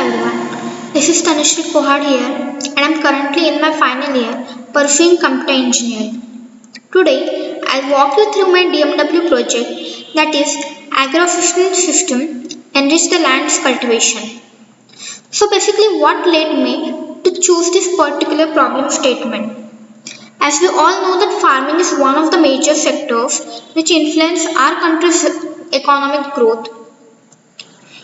everyone, this is Tanushree Kohad here and I'm currently in my final year pursuing computer engineering. Today, I'll walk you through my DMW project, that is Agro-Efficient System Enrich the Land's Cultivation. So basically what led me to choose this particular problem statement? As we all know that farming is one of the major sectors which influence our country's economic growth.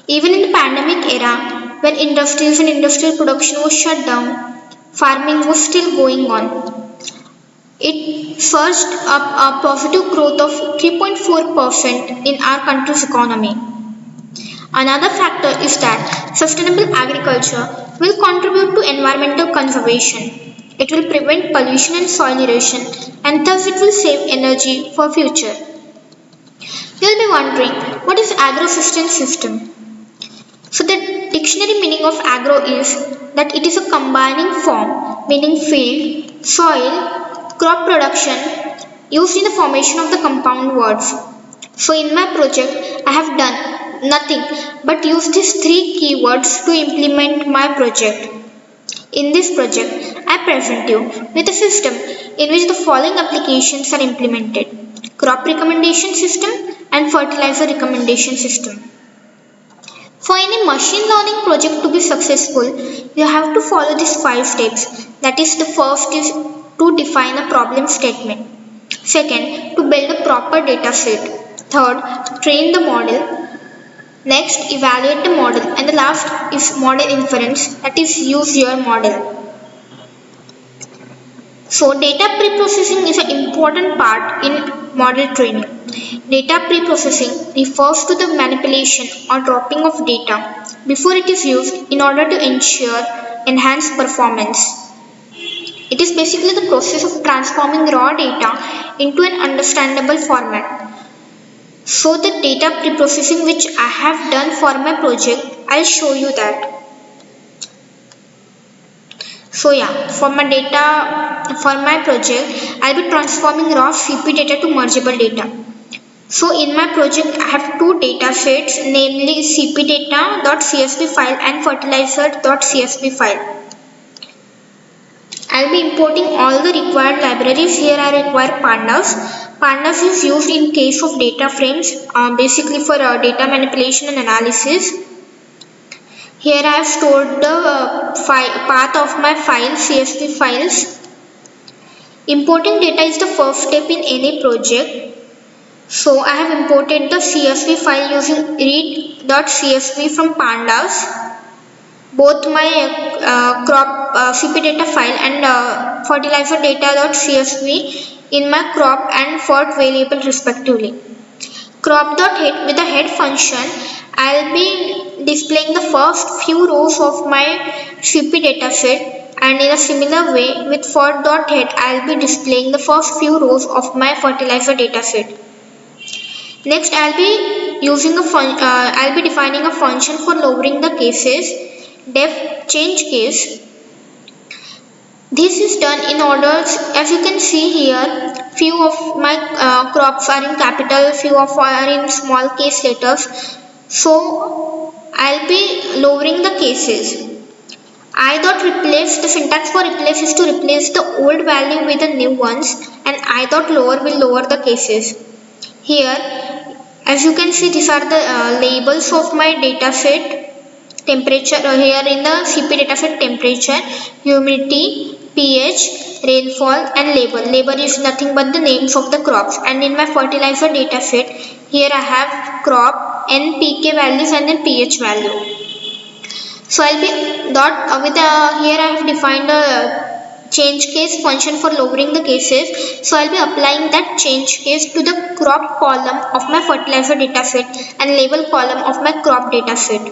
Even in the pandemic era, when industries and industrial production was shut down, farming was still going on. It surged up a positive growth of 3.4% in our country's economy. Another factor is that sustainable agriculture will contribute to environmental conservation. It will prevent pollution and soil erosion, and thus it will save energy for future. You'll be wondering, what is agro-efficient system? So the dictionary meaning of agro is that it is a combining form meaning field, soil, crop production used in the formation of the compound words. So in my project I have done nothing but use these three keywords to implement my project. In this project I present you with a system in which the following applications are implemented: crop recommendation system and fertilizer recommendation system. For any machine learning project to be successful, you have to follow these 5 steps. That is, the first is to define a problem statement. Second, to build a proper data set. Third, train the model. Next, evaluate the model. And the last is model inference, that is, use your model. So data pre-processing is an important part in model training. Data pre-processing refers to the manipulation or dropping of data before it is used in order to ensure enhanced performance. It is basically the process of transforming raw data into an understandable format. So the data pre-processing which I have done for my project, I'll show you that. So yeah, for my project, I'll be transforming raw CP data to mergeable data. So in my project, I have two data sets, namely cpdata.csv file and fertilizer.csv file. I'll be importing all the required libraries. Here I require pandas. Pandas is used in case of data frames, basically for data manipulation and analysis. Here I have stored the path of my file, CSV files. Importing data is the first step in any project. So I have imported the CSV file using read.csv from pandas. Both my crop CP data file and fertilizer data.csv in my crop and fert variable respectively. Crop.head with the head function, I'll be displaying the first few rows of my CP dataset, and in a similar way with fert.head I'll be displaying the first few rows of my fertilizer dataset. Next I'll be defining a function for lowering the cases, def change case. This is done in order, as you can see here, few of my crops are in capital, few of are in small case letters. So I'll be lowering the cases. The syntax for replace is to replace the old value with the new ones, and I.lower will lower the cases. Here, as you can see, these are the labels of my data set. Temperature, here in the CP dataset, temperature, humidity, pH, rainfall and label. Label is nothing but the names of the crops. And in my fertilizer dataset, here I have crop, NPK values and then pH value. So I'll be here I have defined a change case function for lowering the cases. So I'll be applying that change case to the crop column of my fertilizer dataset and label column of my crop dataset.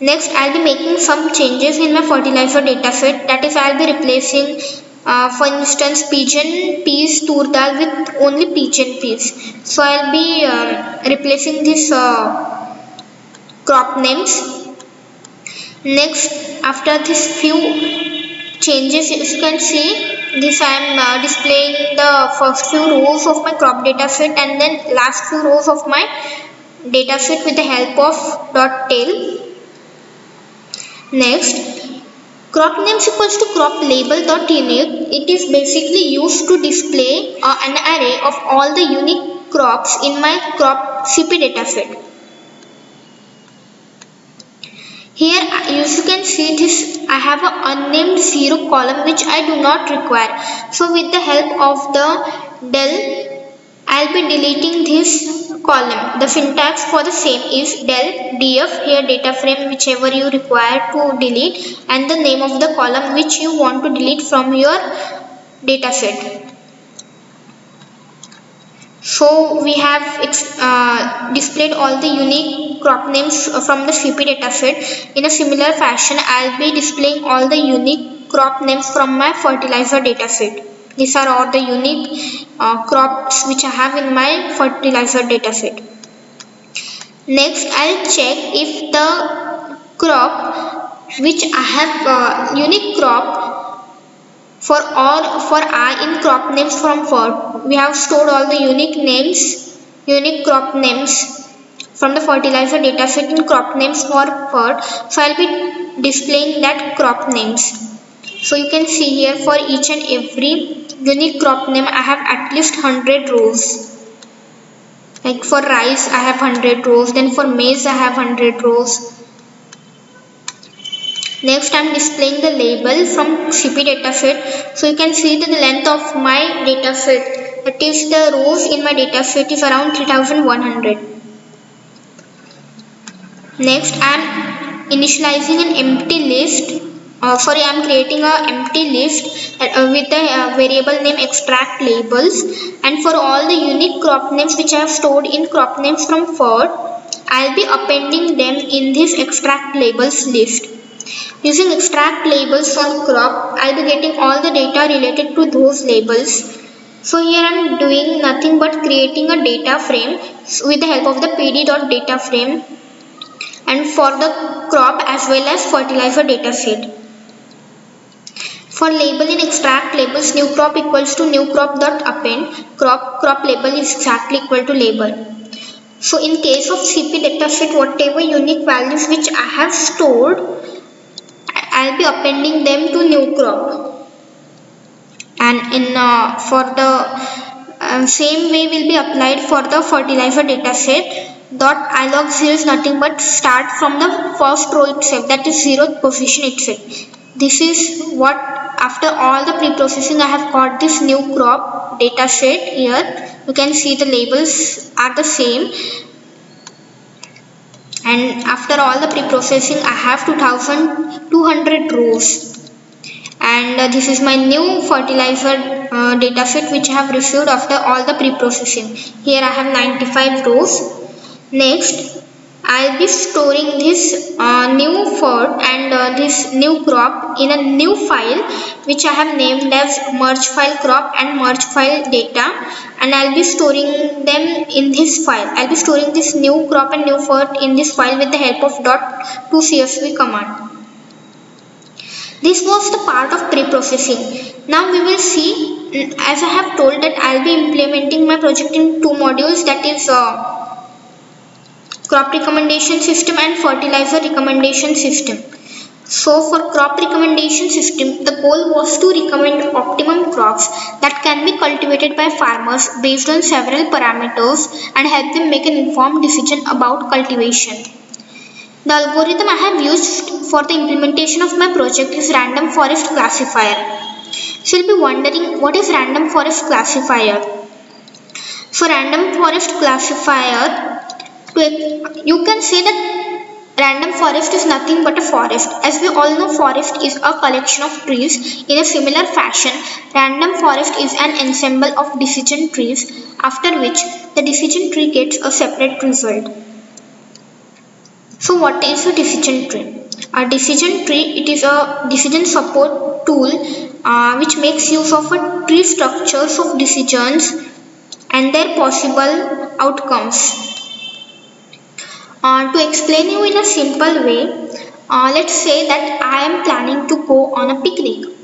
Next, I'll be making some changes in my fertilizer dataset. That is, I'll be replacing, for instance, pigeon peas tur dal with only pigeon peas. So I'll be replacing these crop names. Next, after this few changes, as you can see, this I am displaying the first few rows of my crop dataset and then last few rows of my dataset with the help of .tail. Next, crop names equals to crop label dot unique. It is basically used to display an array of all the unique crops in my crop CP dataset. Here, as you can see this, I have an unnamed 0 column which I do not require. So with the help of the del, I'll be deleting this column. The syntax for the same is del df, here data frame whichever you require to delete, and the name of the column which you want to delete from your dataset. So we have displayed all the unique crop names from the CP dataset. In a similar fashion, I'll be displaying all the unique crop names from my fertilizer dataset. These are all the unique crops which I have in my fertilizer dataset. Next, I'll check if the crop which I have unique crop for I in crop names from for. We have stored all the unique crop names from the fertilizer dataset in crop names for. So I'll be displaying that crop names. So you can see here for each and every unique crop name I have at least 100 rows. Like for rice I have 100 rows, then for maize I have 100 rows. Next, I am displaying the label from CP dataset. So you can see that the length of my dataset, that is the rows in my dataset, is around 3100. Next, I am initializing an empty list. I am creating an empty list with the variable name extract labels, and for all the unique crop names which I have stored in crop names from for, I will be appending them in this extract labels list. Using extract labels from crop, I will be getting all the data related to those labels. So here I am doing nothing but creating a data frame with the help of the pd.data frame, and for the crop as well as fertilizer dataset. For label in extract labels, new crop equals to new crop dot append. Crop label is exactly equal to label. So in case of CP dataset, whatever unique values which I have stored, I'll be appending them to new crop. And in for the same way will be applied for the fertilizer dataset. Dot ilog0 is nothing but start from the first row itself, that is 0th position itself. This is what, after all the pre-processing, I have got this new crop dataset here. You can see the labels are the same, and after all the pre-processing I have 2200 rows, and this is my new fertilizer dataset which I have received after all the pre-processing. Here I have 95 rows. Next, I'll be storing this new fert and this new crop in a new file which I have named as merge file crop and merge file data, and I'll be storing them in this file. I'll be storing this new crop and new fert in this file with the help of .2csv command. This was the part of pre-processing. Now we will see, as I have told, that I'll be implementing my project in two modules, that is crop recommendation system and fertilizer recommendation system. So for crop recommendation system, the goal was to recommend optimum crops that can be cultivated by farmers based on several parameters and help them make an informed decision about cultivation. The algorithm I have used for the implementation of my project is random forest classifier. So you'll be wondering, what is random forest classifier? So random forest classifier, you can say that random forest is nothing but a forest. As we all know, forest is a collection of trees. In a similar fashion, random forest is an ensemble of decision trees, after which the decision tree gets a separate result. So what is a decision tree? A decision tree, it is a decision support tool which makes use of a tree structures of decisions and their possible outcomes. To explain you in a simple way, let's say that I am planning to go on a picnic.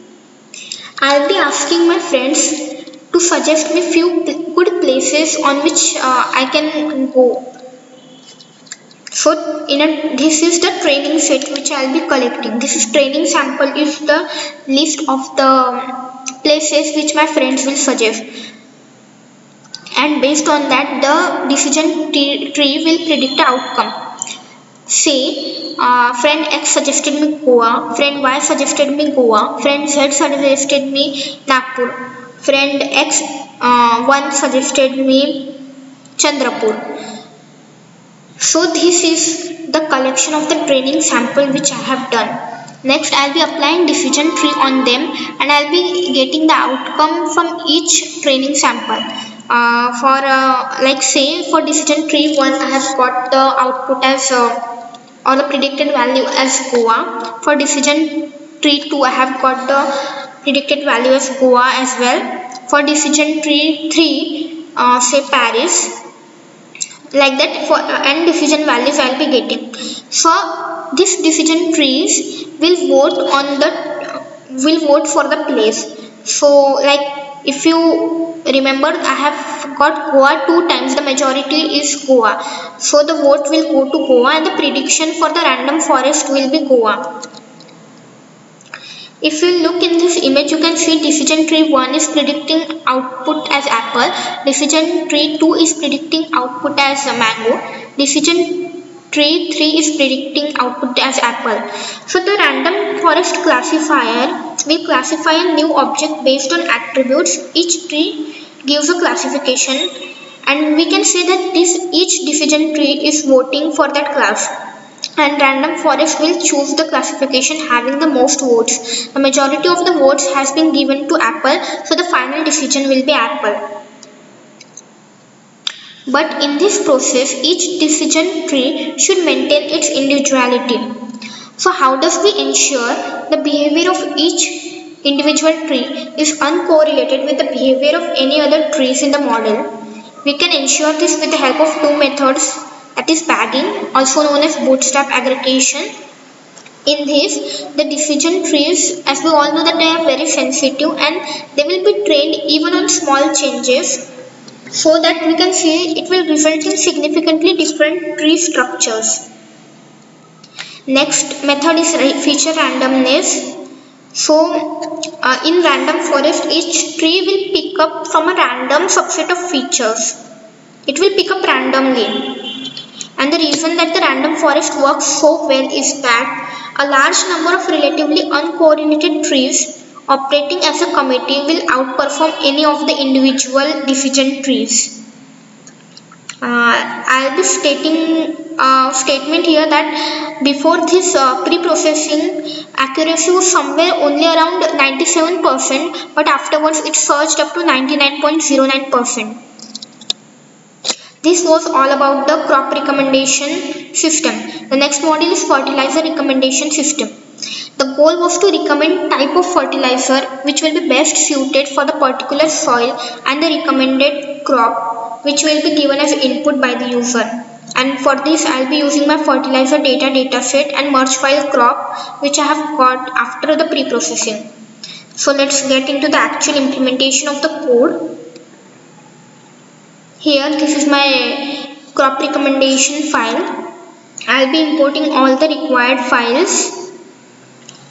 I'll be asking my friends to suggest me few good places on which I can go. So this is the training set which I'll be collecting. This is training sample is the list of the places which my friends will suggest, and based on that the decision tree will predict the outcome. Say friend X suggested me Goa, friend Y suggested me Goa, friend Z suggested me Nagpur, friend X 1 suggested me Chandrapur. So this is the collection of the training sample which I have done. Next I'll be applying decision tree on them, and I'll be getting the outcome from each training sample. Like say for decision tree 1 I have got the output as or the predicted value as Goa. For decision tree 2 I have got the predicted value as Goa as well. For decision tree 3 say Paris, like that. For and decision values I'll be getting. So this decision trees will vote for the place. So like if you remember, I have got Goa 2 times, the majority is Goa, so the vote will go to Goa and the prediction for the random forest will be Goa. If you look in this image, you can see decision tree 1 is predicting output as apple, decision tree 2 is predicting output as a mango, decision tree 3 is predicting output as apple. So the random forest classifier will classify a new object based on attributes. Each tree gives a classification, and we can say that each decision tree is voting for that class, and random forest will choose the classification having the most votes. The majority of the votes has been given to apple, so the final decision will be apple. But in this process, each decision tree should maintain its individuality. So how does we ensure the behavior of each individual tree is uncorrelated with the behavior of any other trees in the model? We can ensure this with the help of two methods, that is bagging, also known as bootstrap aggregation. In this, the decision trees, as we all know, that they are very sensitive and they will be trained even on small changes, so that we can see it will result in significantly different tree structures. Next method is feature randomness. So in random forest, each tree will pick up from a random subset of features. It will pick up randomly. And the reason that the random forest works so well is that a large number of relatively uncoordinated trees operating as a committee will outperform any of the individual decision trees. I'll be stating a statement here that before this pre-processing accuracy was somewhere only around 97%, but afterwards it surged up to 99.09%. This was all about the crop recommendation system. The next module is fertilizer recommendation system. The goal was to recommend type of fertilizer which will be best suited for the particular soil and the recommended crop which will be given as input by the user. And for this I'll be using my fertilizer dataset and merge file crop which I have got after the pre-processing. So let's get into the actual implementation of the code. Here this is my crop recommendation file. I'll be importing all the required files.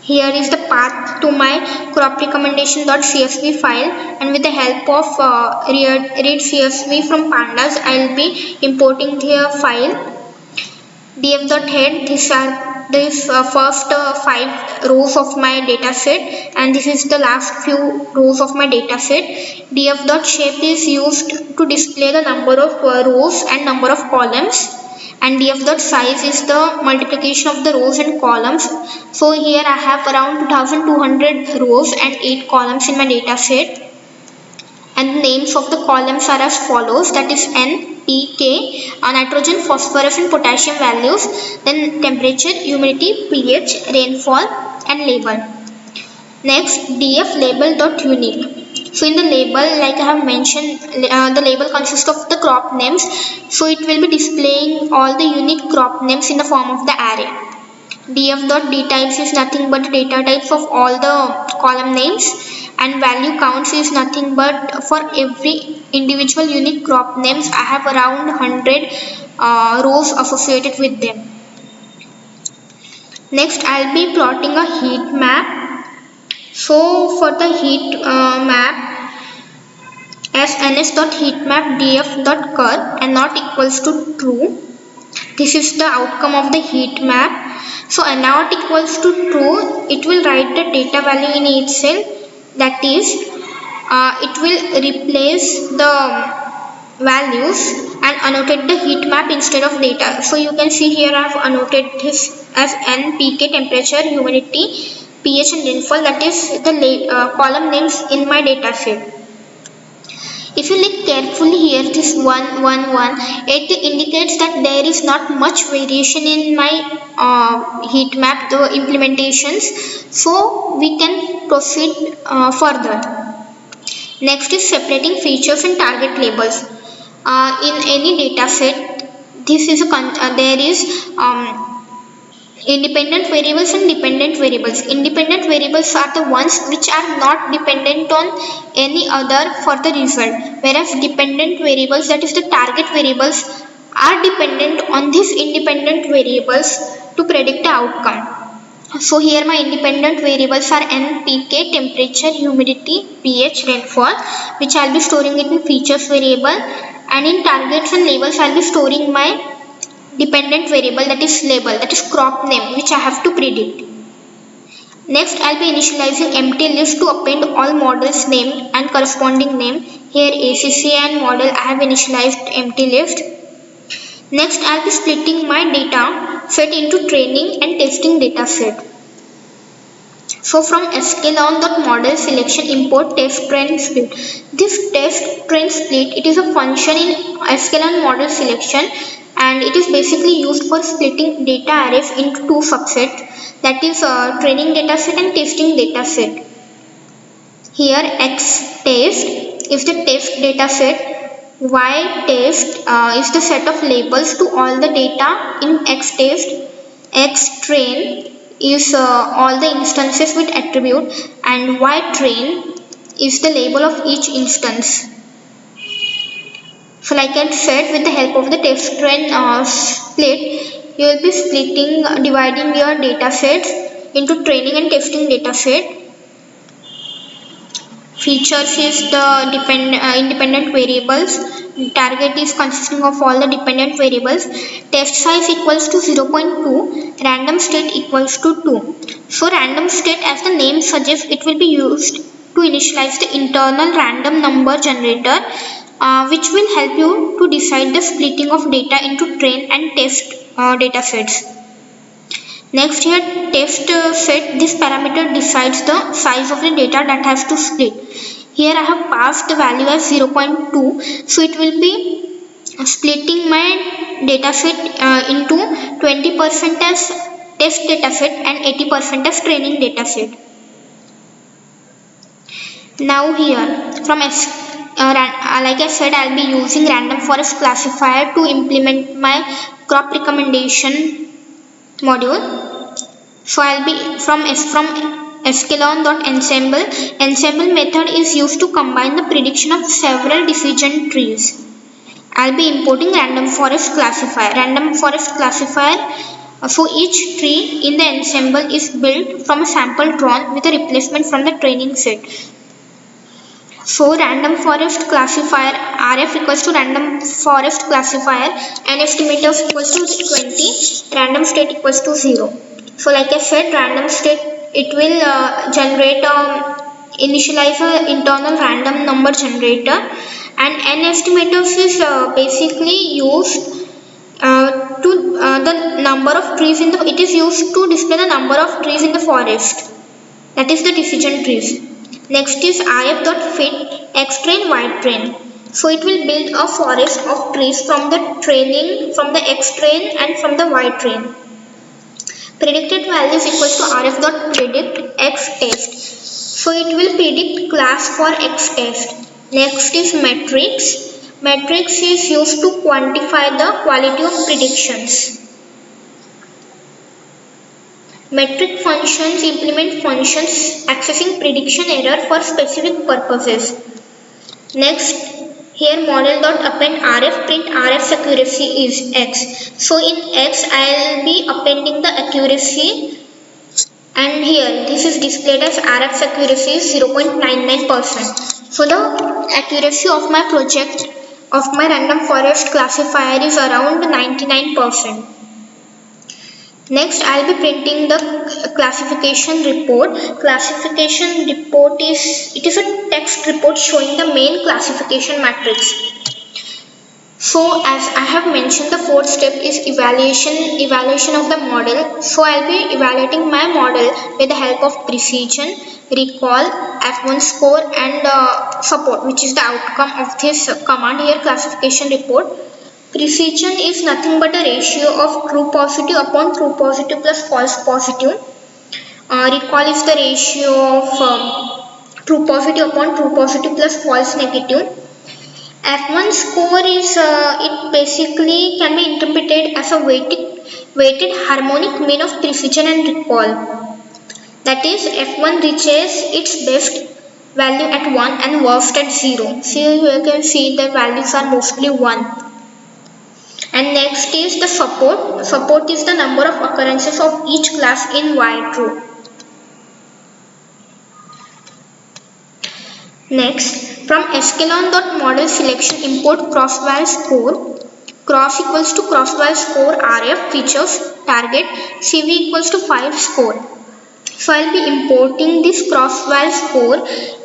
Here is the path to my crop recommendation.csv file, and with the help of read CSV from pandas, I'll be importing the file. df.head, these are first 5 rows of my dataset, and this is the last few rows of my dataset. df.shape is used to display the number of rows and number of columns, and df.size is the multiplication of the rows and columns. So here I have around 2200 rows and 8 columns in my dataset, and the names of the columns are as follows, that is N, P, K, nitrogen, phosphorus and potassium values, then temperature, humidity, pH, rainfall and label. Next, df label.unique. So in the label, like I have mentioned, the label consists of the crop names, so it will be displaying all the unique crop names in the form of the array. df.dtypes is nothing but the data types of all the column names, and value counts is nothing but for every individual unique crop names I have around 100 rows associated with them. Next I'll be plotting a heat map. So for the heat map, as ns.heatmap.df.cur and not equals to true. This is the outcome of the heat map. So a not equals to true, it will write the data value in each cell. That is, it will replace the values and annotate the heat map instead of data. So you can see here I have annotated this as N, pK, temperature, humidity, pH and rainfall. That is the column names in my data set. If you look carefully here, this 1, 1, 1, it indicates that there is not much variation in my heat map, the implementations. So we can proceed further. Next is separating features and target labels. In any data set, this is there is independent variables and dependent variables. Independent variables are the ones which are not dependent on any other for the result, whereas dependent variables, that is the target variables, are dependent on these independent variables to predict the outcome. So here my independent variables are N, pK, temperature, humidity, pH, rainfall, which I'll be storing it in features variable, and in targets and labels I'll be storing my dependent variable, that is label, that is crop name, which I have to predict. Next I'll be initializing empty list to append all models name and corresponding name. Here ACC and model I have initialized empty list. Next I'll be splitting my data set into training and testing data set. So from sklearn.model selection import test trend split. This test trend split, it is a function in sklearn model selection, and it is basically used for splitting data arrays into two subsets, that is training data set and testing data set. Here X test is the test data set, Y test is the set of labels to all the data in X test, X train is all the instances with attribute, and Y train is the label of each instance. So like I said, with the help of the test trend split, you will be dividing your data sets into training and testing data set. Features is the independent variables. Target is consisting of all the dependent variables. Test size equals to 0.2. Random state equals to 2. So random state, as the name suggests, it will be used to initialize the internal random number generator, which will help you to decide the splitting of data into train and test data sets. Next here test set, this parameter decides the size of the data that has to split. Here I have passed the value as 0.2, so it will be splitting my data set into 20% as test data set and 80% as training data set. Now here from like I said, I'll be using random forest classifier to implement my crop recommendation module. So I'll be from sklearn.ensemble. Ensemble method is used to combine the prediction of several decision trees. I'll be importing random forest classifier. Random forest classifier, so each tree in the ensemble is built from a sample drawn with a replacement from the training set. So random forest classifier RF equals to random forest classifier and estimator equals to 20, random state equals to 0. So like I said, random state, it will generate initialize a internal random number generator, and n estimators is basically used to the number of trees in the, it is used to display the number of trees in the forest, that is the decision trees. Next is if.fit xtrain ytrain. So it will build a forest of trees from the training, from the xtrain and from the ytrain. Predicted values equals to rf.predict xtest. So it will predict class for xtest. Next is metrics. Metrics is used to quantify the quality of predictions. Metric functions implement functions accessing prediction error for specific purposes. Next, here model.append rf print rf's accuracy is x. So in x I will be appending the accuracy, and here this is displayed as rf's accuracy is 0.99%. So the accuracy of my project of my random forest classifier is around 99%. Next, I'll be printing the classification report. Classification report is a text report showing the main classification matrix. So as I have mentioned, the fourth step is evaluation of the model. So I'll be evaluating my model with the help of precision, recall, F1 score, and support, which is the outcome of this command here, classification report. Precision is nothing but a ratio of true positive upon true positive plus false positive. Recall is the ratio of true positive upon true positive plus false negative. F1 score is it basically can be interpreted as a weighted harmonic mean of precision and recall. That is, F1 reaches its best value at 1 and worst at 0. So you can see the values are mostly 1. And next is the support. Support is the number of occurrences of each class in while true. Next, from sklearn.model selection import crossval score. Cross equals to crossval score rf features target cv equals to 5 score. So I'll be importing this crossval score,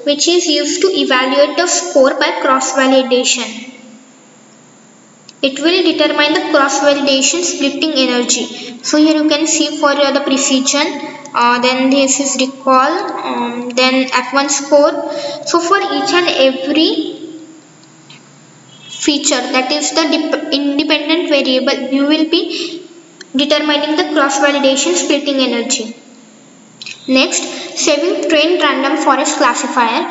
which is used to evaluate the score by cross validation. It will determine the cross-validation splitting energy. So here you can see for the precision, then this is recall, then F1 score. So for each and every feature, that is the independent variable, you will be determining the cross-validation splitting energy. Next, saving trained random forest classifier.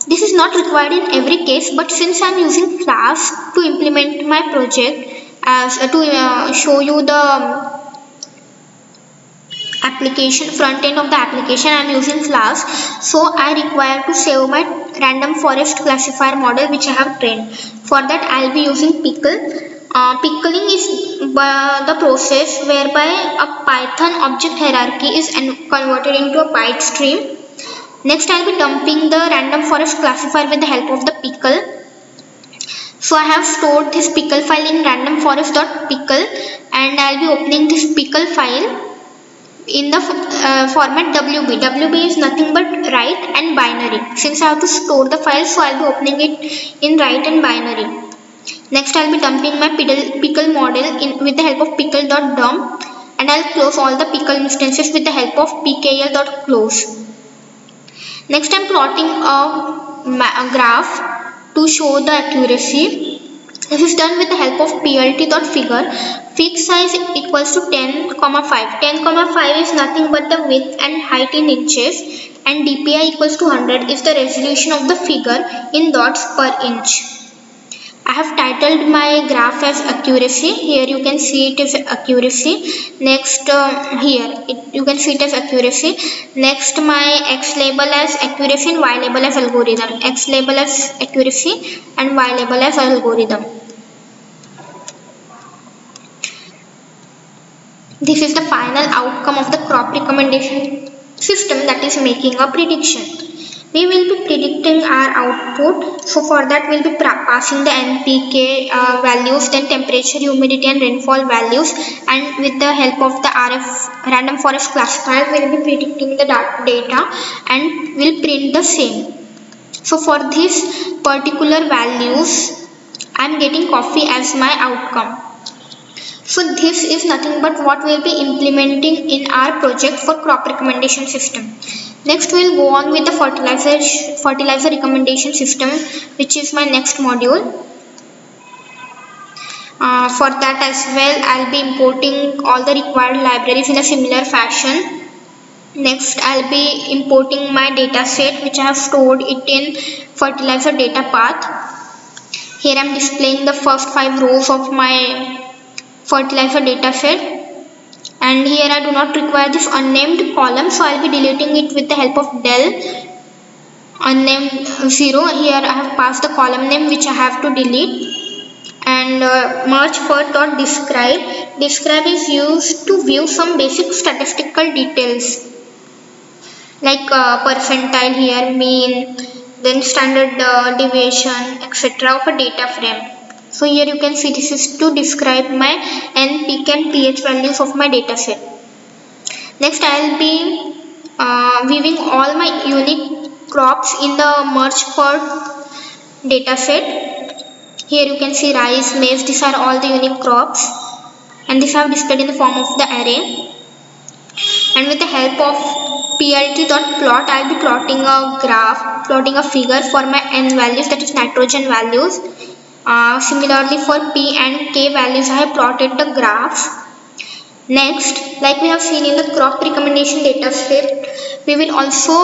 This is not required in every case, but since I am using Flask to implement my project, as to show you the application front end of the application, I am using Flask. So I require to save my random forest classifier model which I have trained. For that I will be using Pickle. Pickling is the process whereby a Python object hierarchy is converted into a byte stream. Next, I will be dumping the random forest classifier with the help of the pickle. So I have stored this pickle file in randomforest.pickle, and I will be opening this pickle file in the format WB. WB is nothing but write and binary. Since I have to store the file, so I will be opening it in write and binary. Next, I will be dumping my pickle model with the help of pickle.dump, and I will close all the pickle instances with the help of pkl.close. Next, I am plotting a graph to show the accuracy. This is done with the help of plt.figure. Fig size equals to 10,5. 10,5 is nothing but the width and height in inches, and dpi equals to 100 is the resolution of the figure in dots per inch. I have titled my graph as accuracy. Here you can see it is accuracy. Next, you can see it as accuracy. Next, my x label as accuracy and y label as algorithm. X label as accuracy and y label as algorithm. This is the final outcome of the crop recommendation system, that is making a prediction. We will be predicting our output. So for that we will be passing the NPK values, then temperature, humidity and rainfall values, and with the help of the RF random forest classifier we will be predicting the data and will print the same. So for these particular values I am getting coffee as my outcome. So this is nothing but what we will be implementing in our project for crop recommendation system. Next we will go on with the fertilizer recommendation system, which is my next module. For that as well I will be importing all the required libraries in a similar fashion. Next I will be importing my data set which I have stored it in fertilizer data path. Here I am displaying the first 5 rows of my fertilizer data set, and here I do not require this unnamed column, so I'll be deleting it with the help of del unnamed 0. Here I have passed the column name which I have to delete. And merge for dot describe. Describe is used to view some basic statistical details like percentile here, mean, then standard deviation, etc. of a data frame. So here you can see this is to describe my n, peak and pH values of my data set. Next I will be viewing all my unique crops in the merge for data set. Here you can see rice, maize, these are all the unique crops, and these are displayed in the form of the array. And with the help of plt.plot, I will be plotting a graph, plotting a figure for my n values, that is nitrogen values. Similarly for p and k values, I have plotted the graph. Next, like we have seen in the crop recommendation data set, we will also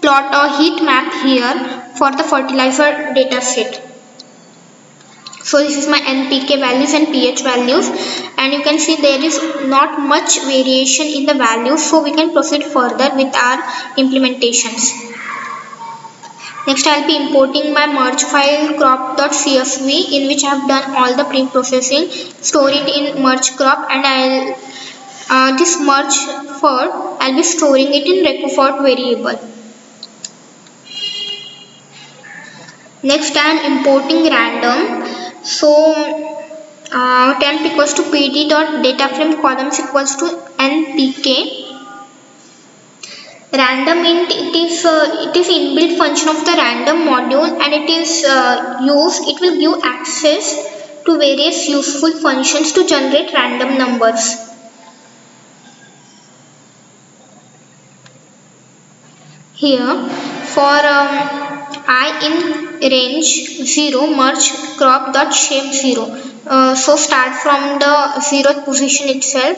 plot a heat map here for the fertilizer data set. So this is my NPK values and pH values, and you can see there is not much variation in the values, so we can proceed further with our implementations. Next I will be importing my merge file crop.csv, in which I have done all the pre-processing, store it in merge crop, and this merge for I will be storing it in recofort variable. Next I am importing random. So temp equals to pd dot data frame columns equals to npk. Random int, it is inbuilt function of the random module, and it will give access to various useful functions to generate random numbers. Here for I in range 0 merge crop dot shape 0. So start from the 0th position itself.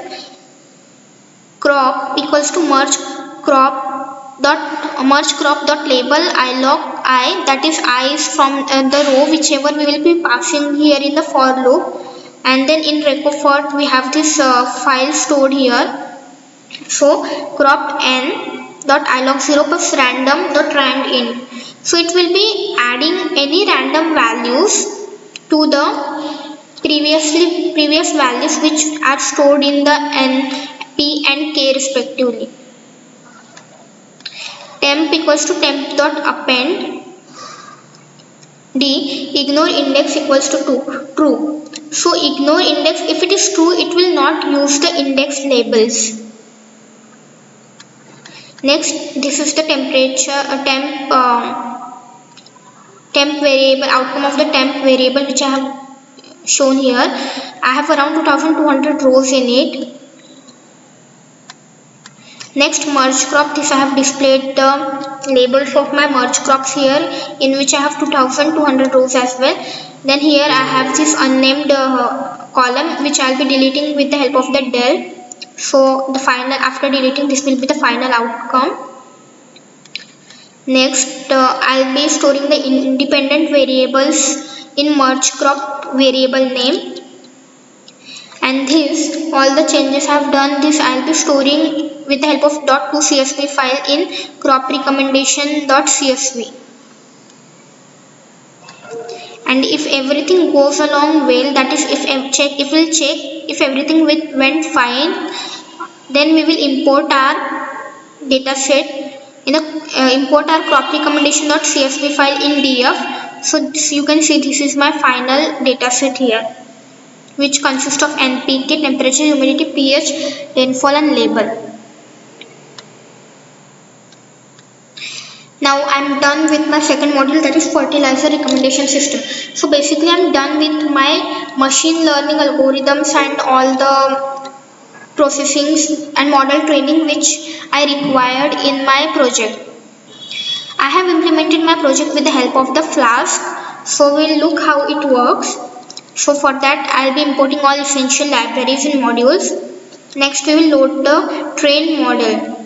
Crop equals to merge crop dot label I log I, that is I is from the row whichever we will be passing here in the for loop, and then in recofort we have this file stored here. So crop n dot ilog 0 plus random dot rand in. So it will be adding any random values to the previous values which are stored in the n, p and k respectively. Temp equals to temp dot append d ignore index equals to true. So ignore index, if it is true it will not use the index labels. Next, this is the temperature temp variable, outcome of the temp variable which I have shown here. I have around 2200 rows in it. Next, merge crop, this I have displayed the labels of my merge crops here, in which I have 2200 rows as well. Then here I have this unnamed column which I will be deleting with the help of the del. So the final, after deleting, this will be the final outcome. Next I'll be storing the independent variables in merge crop variable name, and this all the changes I have done, this I'll be storing with the help of .2csv file in crop recommendation.csv. And if everything goes along well, that is if we'll check if everything went fine, then we will import our data set in the import our crop recommendation.csv file in df. So you can see this is my final data set here, which consists of NPK, temperature, humidity, pH, rainfall and label. Now I am done with my second module, that is fertilizer recommendation system. So basically I am done with my machine learning algorithms and all the processings and model training which I required in my project. I have implemented my project with the help of the Flask. So we'll look how it works. So for that I'll be importing all essential libraries and modules. Next we will load the train model.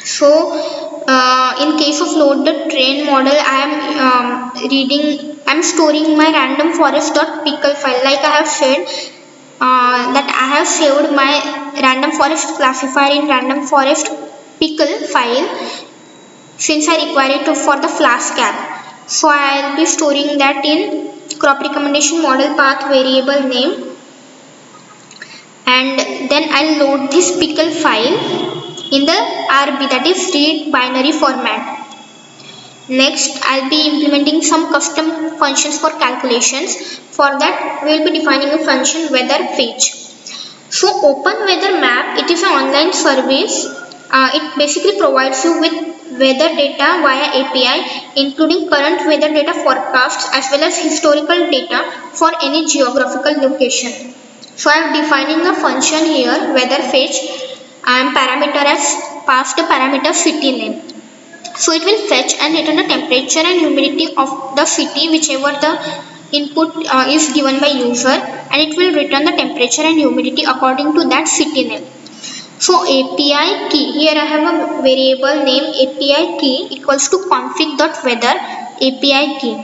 So in case of load the train model, I am storing my random forest.pickle file. Like I have said that I have saved my random forest classifier in random forest pickle file since I require it for the Flask app. So I will be storing that in crop recommendation model path variable name, and then I'll load this pickle file in the RB, that is read binary format. Next, I'll be implementing some custom functions for calculations. For that, we will be defining a function weather fetch. So Open Weather Map, it is an online service. It basically provides you with weather data via API, including current weather data forecasts as well as historical data for any geographical location. So I am defining a function here, weather fetch. I am passed a parameter city name. So it will fetch and return the temperature and humidity of the city, whichever the input is given by user, and it will return the temperature and humidity according to that city name. So API key, here I have a variable name API key equals to config.weather API key.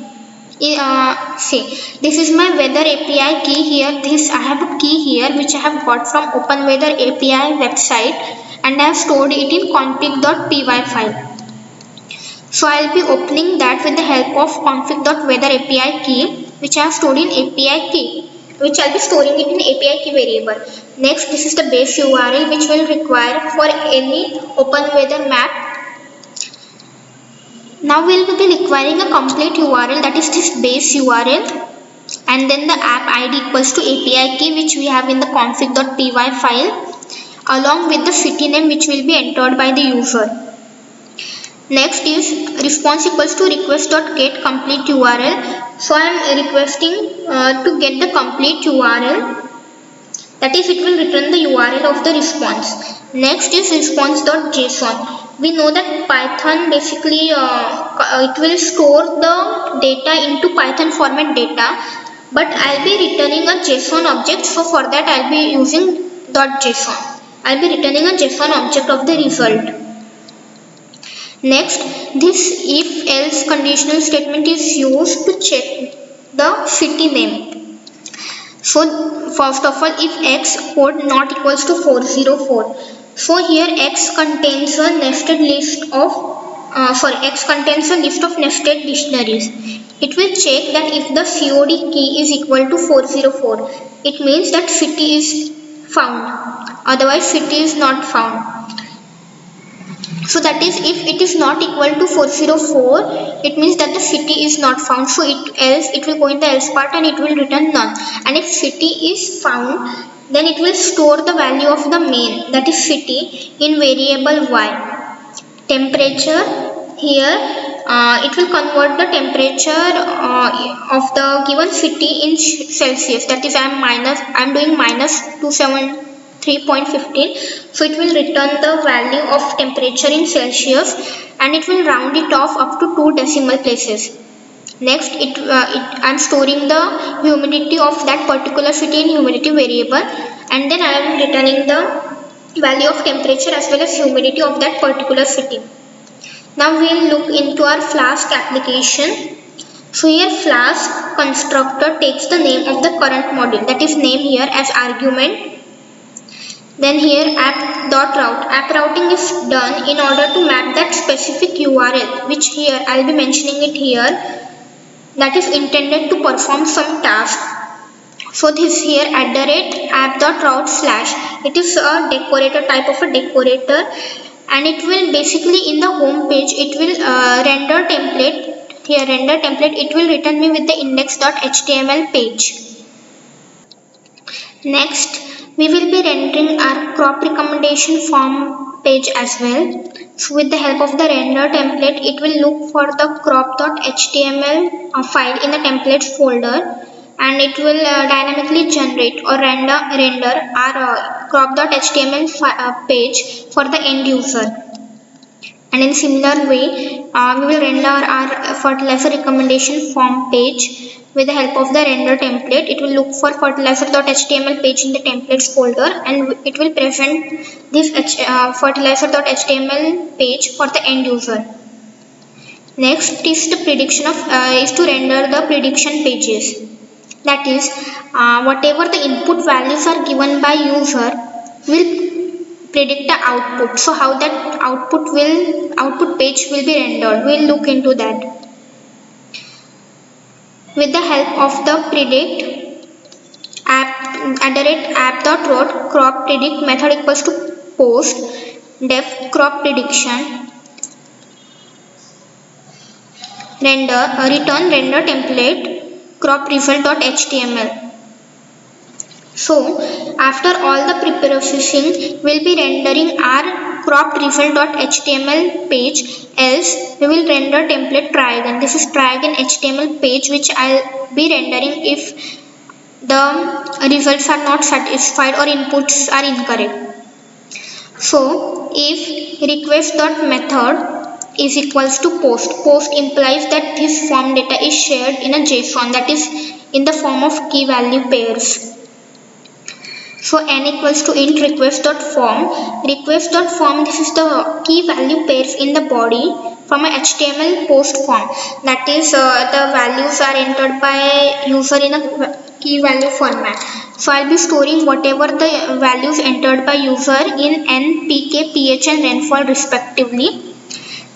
Say this is my weather API key. Here I have a key here which I have got from Open Weather API website, and I have stored it in config.py file. So I will be opening that with the help of config.weather API key, which I have stored in API key, which I will be storing it in API key variable. Next, this is the base URL which will require for any Open Weather map. Now we will be requiring a complete URL, that is this base URL, and then the app ID equals to API key which we have in the config.py file, along with the city name which will be entered by the user. Next is response equals to request.get complete URL. So I am requesting to get the complete URL, that is it will return the URL of the response. Next is response.json. We know that Python basically it will store the data into Python format data, but I'll be returning a JSON object. So for that I'll be using .json. I'll be returning a JSON object of the result. Next, this if else conditional statement is used to check the city name. So first of all, if x code not equals to 404, so here x contains a nested list of nested dictionaries. It will check that if the COD key is equal to 404, it means that city is found, otherwise city is not found. So that is, if it is not equal to 404, it means that the city is not found. So it will go in the else part and it will return none. And if city is found, then it will store the value of the main, that is city, in variable y. Temperature, here it will convert the temperature of the given city in Celsius, that is I am doing minus 273.15. so it will return the value of temperature in Celsius, and it will round it off up to 2 decimal places. Next, I am storing the humidity of that particular city in humidity variable, and then I am returning the value of temperature as well as humidity of that particular city. Now we will look into our Flask application. So here Flask constructor takes the name of the current module, that is name here as argument. Then here app.route. App routing is done in order to map that specific URL, which here I will be mentioning it here, that is intended to perform some task. So this here @app.route/, it is a decorator, type of a decorator, and it will basically in the home page it will render template. Here render template, it will return me with the index.html page. Next, we will be rendering our crop recommendation form page as well. So with the help of the render template, it will look for the crop.html file in the templates folder, and it will dynamically generate or render our crop.html page for the end user. And in similar way, we will render our fertilizer recommendation form page with the help of the render template. It will look for fertilizer.html page in the templates folder, and it will present this fertilizer.html page for the end user. Next is the prediction is to render the prediction pages. That is, whatever the input values are given by user will predict the output. So how that output page will be rendered, we'll look into that. With the help of the predict app.road crop predict method equals to post def crop prediction return render template crop result.html. So after all the pre-processing, we'll be rendering our cropped result.html page, else we will render template try again. This is try again HTML page which I'll be rendering if the results are not satisfied or inputs are incorrect. So if request.method is equals to post implies that this form data is shared in a JSON, that is in the form of key value pairs. So n equals to int request.form. Request.form, this is the key value pairs in the body from a HTML post form. That is the values are entered by user in a key value format. So I'll be storing whatever the values entered by user in n, pk, ph and rainfall respectively.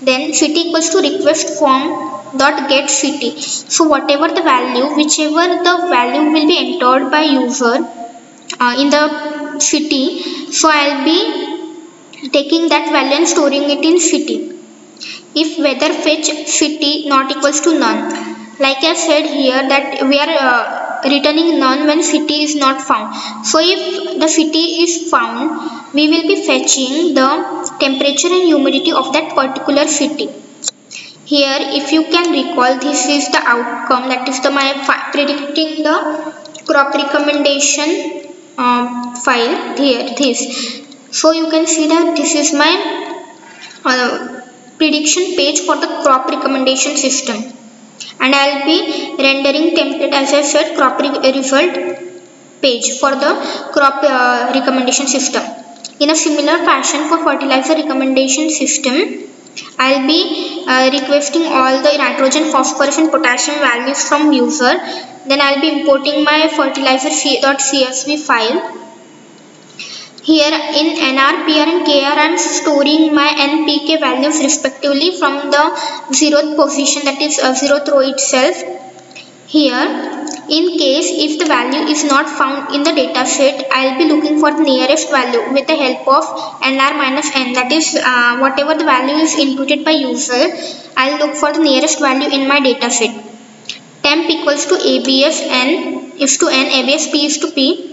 Then city equals to request form dot get city. So whatever the value, whichever the value will be entered by user in the city, so I'll be taking that value and storing it in city. If weather fetch city not equals to none, like I said here that we are returning none when city is not found. So if the city is found, we will be fetching the temperature and humidity of that particular city. Here if you can recall, this is the outcome, that is the my predicting the crop recommendation file here, this. So you can see that this is my prediction page for the crop recommendation system, and I'll be rendering template as I said crop result page for the crop recommendation system. In a similar fashion for fertilizer recommendation system, I'll be requesting all the nitrogen, phosphorus and potassium values from user. Then I'll be importing my fertilizer.csv file. Here in nr, pr and kr I am storing my npk values respectively from the 0th position, that is 0th row itself. Here in case if the value is not found in the data set, I'll be looking for the nearest value with the help of nr minus n, that is whatever the value is inputted by user, I'll look for the nearest value in my data set. Temp equals to abs, n is to n, abs p is to p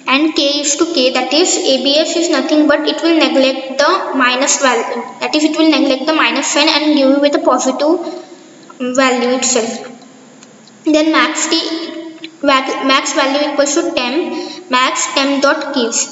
and k is to k, that is abs is nothing but it will neglect the minus value, that is it will neglect the minus sign and give you with a positive value itself. Then max value equals to temp, max temp dot keys.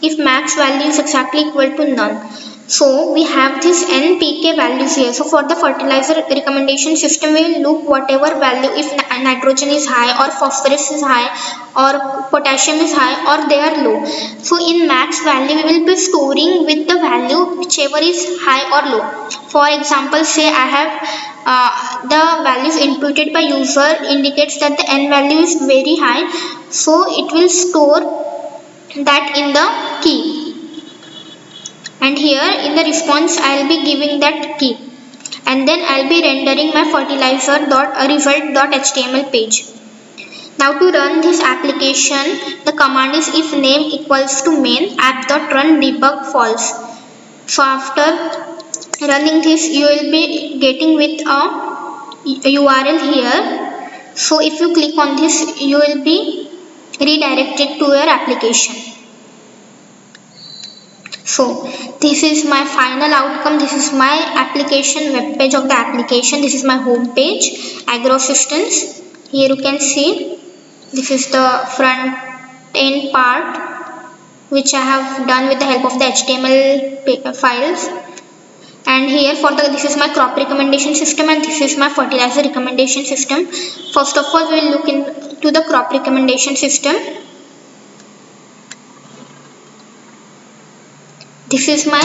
If max value is exactly equal to none, so we have this npk values here. So for the fertilizer recommendation system, we will look whatever value, if nitrogen is high or phosphorus is high or potassium is high or they are low. So in max value we will be storing with the value whichever is high or low. For example, say I have the values inputted by user indicates that the n value is very high, so it will store that in the key. And here in the response I'll be giving that key, and then I'll be rendering my fertilizer.result.html page. Now to run this application, the command is if name equals to main app.run debug false. So after running this, you will be getting with a URL here. So if you click on this, you will be redirected to your application. So this is my final outcome. This is my application web page of the application. This is my home page, Agro Assistance. Here you can see this is the front end part which I have done with the help of the HTML files. And here for the this is my crop recommendation system and this is my fertilizer recommendation system. First of all, we will look into the crop recommendation system. This is my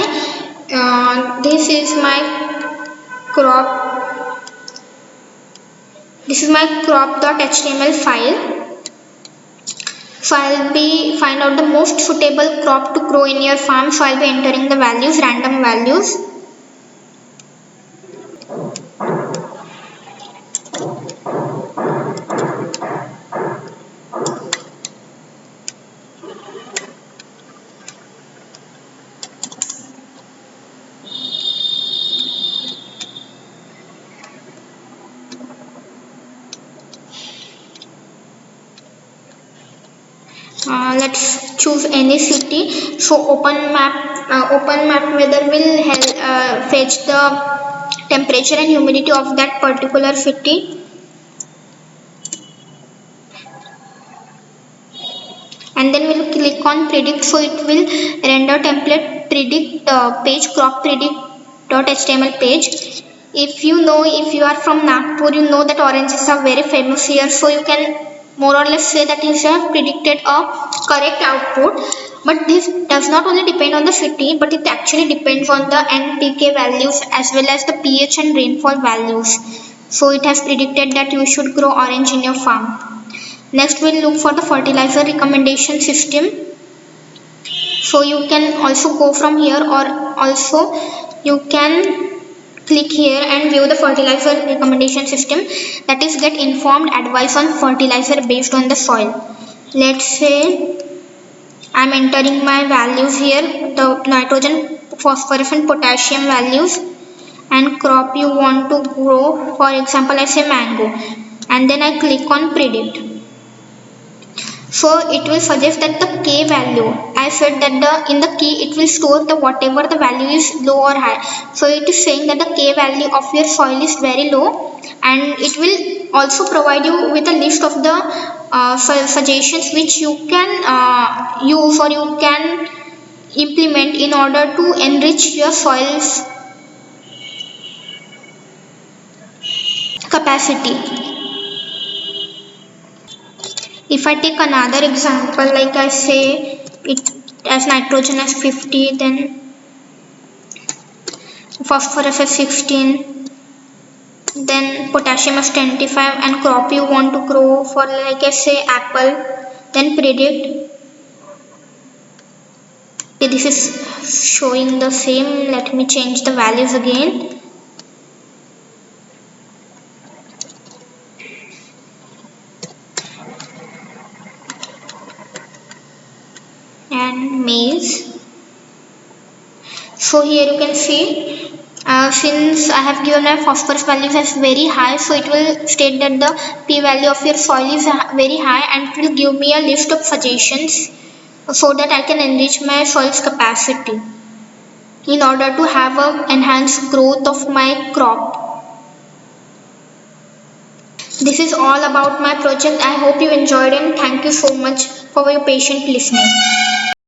crop.html file. So I'll be find out the most suitable crop to grow in your farm. So I'll be entering the values, random values. Let's choose any city. So open map weather will help fetch the temperature and humidity of that particular city, and then we'll click on predict. So it will render template predict page crop predict.html page. If you know, if you are from Nagpur, you know that oranges are very famous here, so you can more or less say that you have predicted a correct output. But this does not only depend on the city, but it actually depends on the NPK values as well as the pH and rainfall values. So it has predicted that you should grow orange in your farm. Next we'll look for the fertilizer recommendation system. So you can also go from here, or also you can click here and view the fertilizer recommendation system, that is get informed advice on fertilizer based on the soil. Let's say I'm entering my values here, the nitrogen, phosphorus and potassium values, and crop you want to grow. For example, I say mango, and then I click on predict. So it will suggest that the K value, I said that in the key it will store the whatever the value is low or high. So it is saying that the K value of your soil is very low, and it will also provide you with a list of the suggestions which you can use or you can implement in order to enrich your soil's capacity. If I take another example, like I say it as nitrogen as 50, then phosphorus as 16, then potassium as 25, and crop you want to grow for, like I say, apple, then predict. Okay, this is showing the same. Let me change the values again. And maize. So here you can see, since I have given my phosphorus values as very high, so it will state that the P value of your soil is very high, and it will give me a list of suggestions so that I can enrich my soil's capacity in order to have a enhanced growth of my crop. This is all about my project. I hope you enjoyed, and thank you so much for your patient listening.